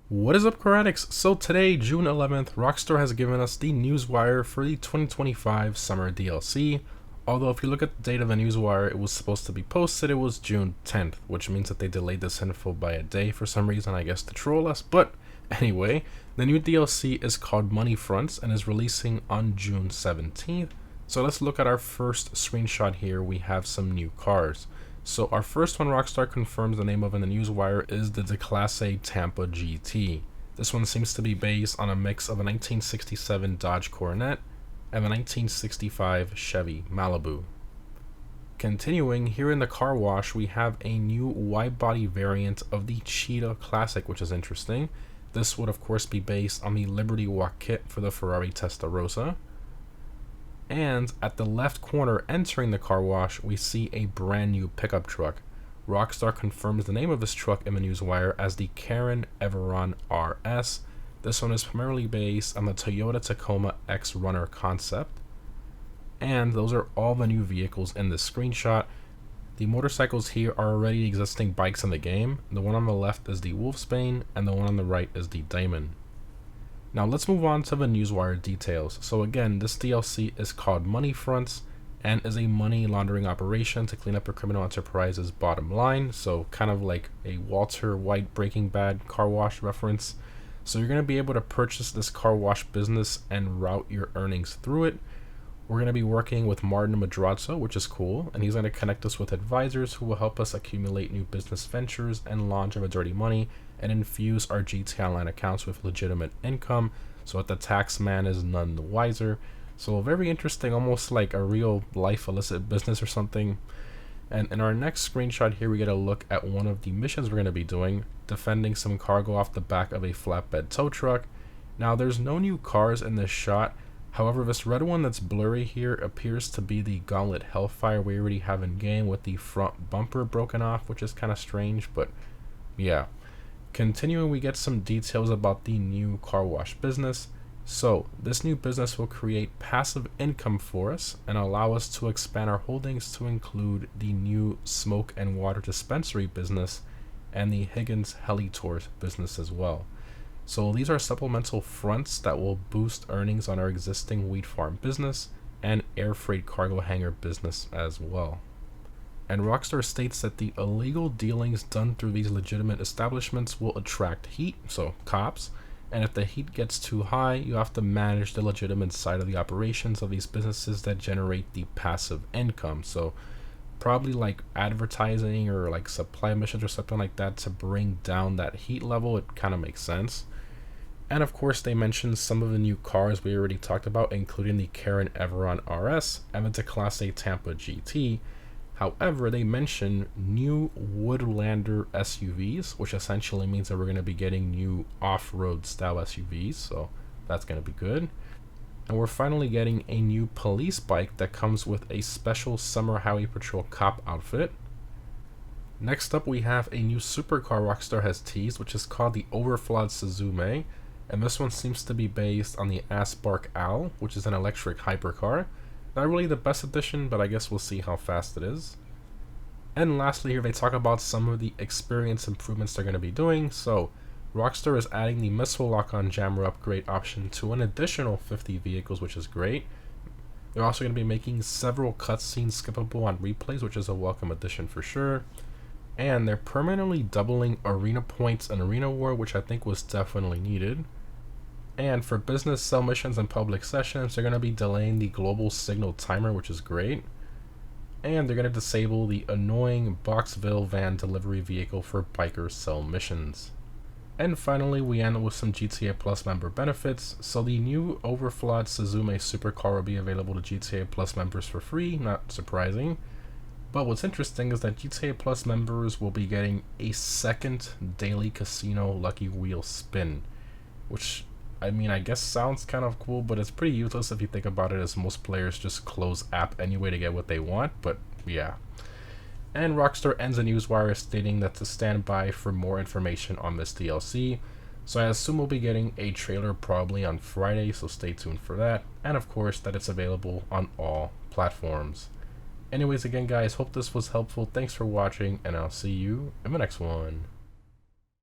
What is up, Karatics? So today, June 11th, Rockstar has given us the Newswire for the 2025 Summer DLC. Although if you look at the date of the Newswire, it was supposed to be posted, it was June 10th, which means that they delayed this info by a day for some reason, I guess to troll us. But anyway, the new DLC is called Money Fronts and is releasing on June 17th. So let's look at our first screenshot here. We have some new cars. So our first one Rockstar confirms the name of in the Newswire is the Declasse Tampa GT. This one seems to be based on a mix of a 1967 Dodge Coronet and a 1965 Chevy Malibu. Continuing, here in the car wash we have a new wide body variant of the Cheetah Classic, which is interesting. This would of course be based on the Liberty Walk kit for the Ferrari Testarossa. And at the left corner entering the car wash, we see a brand new pickup truck. Rockstar confirms the name of this truck in the Newswire as the Karen Everon RS. This one is primarily based on the Toyota Tacoma X Runner concept. And those are all the new vehicles in this screenshot. The motorcycles here are already existing bikes in the game. The one on the left is the Wolfsbane and the one on the right is the Daemon. Now let's move on to the Newswire details. So again, this DLC is called Money Fronts and is a money laundering operation to clean up a criminal enterprise's bottom line. So kind of like a Walter White Breaking Bad car wash reference. So you're going to be able to purchase this car wash business and route your earnings through it. We're going to be working with Martin Madrazo, which is cool, and he's going to connect us with advisors who will help us accumulate new business ventures and launch our dirty money and infuse our GTA Online accounts with legitimate income so that the tax man is none the wiser. So very interesting, almost like a real life illicit business or something. And in our next screenshot here, we get a look at one of the missions we're going to be doing, defending some cargo off the back of a flatbed tow truck. Now there's no new cars in this shot. However, this red one that's blurry here appears to be the Gauntlet Hellfire we already have in game with the front bumper broken off, which is kind of strange, but yeah. Continuing, we get some details about the new car wash business. So, this new business will create passive income for us and allow us to expand our holdings to include the new smoke and water dispensary business and the Higgins Heli Tours business as well. So these are supplemental fronts that will boost earnings on our existing wheat farm business and air freight cargo hangar business as well. And Rockstar states that the illegal dealings done through these legitimate establishments will attract heat, so cops, and if the heat gets too high, you have to manage the legitimate side of the operations of these businesses that generate the passive income. So probably like advertising or like supply missions or something like that to bring down that heat level. It kind of makes sense. And of course, they mentioned some of the new cars we already talked about, including the Karen Everon RS and the Declasse Tampa GT. However, they mention new Woodlander SUVs, which essentially means that we're going to be getting new off-road style SUVs, so that's going to be good. And we're finally getting a new police bike that comes with a special Summer Highway Patrol cop outfit. Next up, we have a new supercar Rockstar has teased, which is called the Overflawed Suzume. And this one seems to be based on the Aspark Owl, which is an electric hypercar. Not really the best addition, but I guess we'll see how fast it is. And lastly here, they talk about some of the experience improvements they're going to be doing. So, Rockstar is adding the missile lock-on jammer upgrade option to an additional 50 vehicles, which is great. They're also going to be making several cutscenes skippable on replays, which is a welcome addition for sure. And they're permanently doubling arena points in Arena War, which I think was definitely needed. And for business cell missions and public sessions, they're going to be delaying the global signal timer, which is great. And they're going to disable the annoying Boxville van delivery vehicle for biker cell missions. And finally, we end with some GTA Plus member benefits. So the new Overflawed Suzume supercar will be available to GTA Plus members for free, not surprising. But what's interesting is that GTA Plus members will be getting a second daily casino lucky wheel spin, which I mean, I guess sounds kind of cool, but it's pretty useless if you think about it, as most players just close app anyway to get what they want, but yeah. And Rockstar ends the Newswire stating that to stand by for more information on this DLC. So I assume we'll be getting a trailer probably on Friday, so stay tuned for that. And of course, that it's available on all platforms. Anyways, again guys, hope this was helpful. Thanks for watching, and I'll see you in the next one.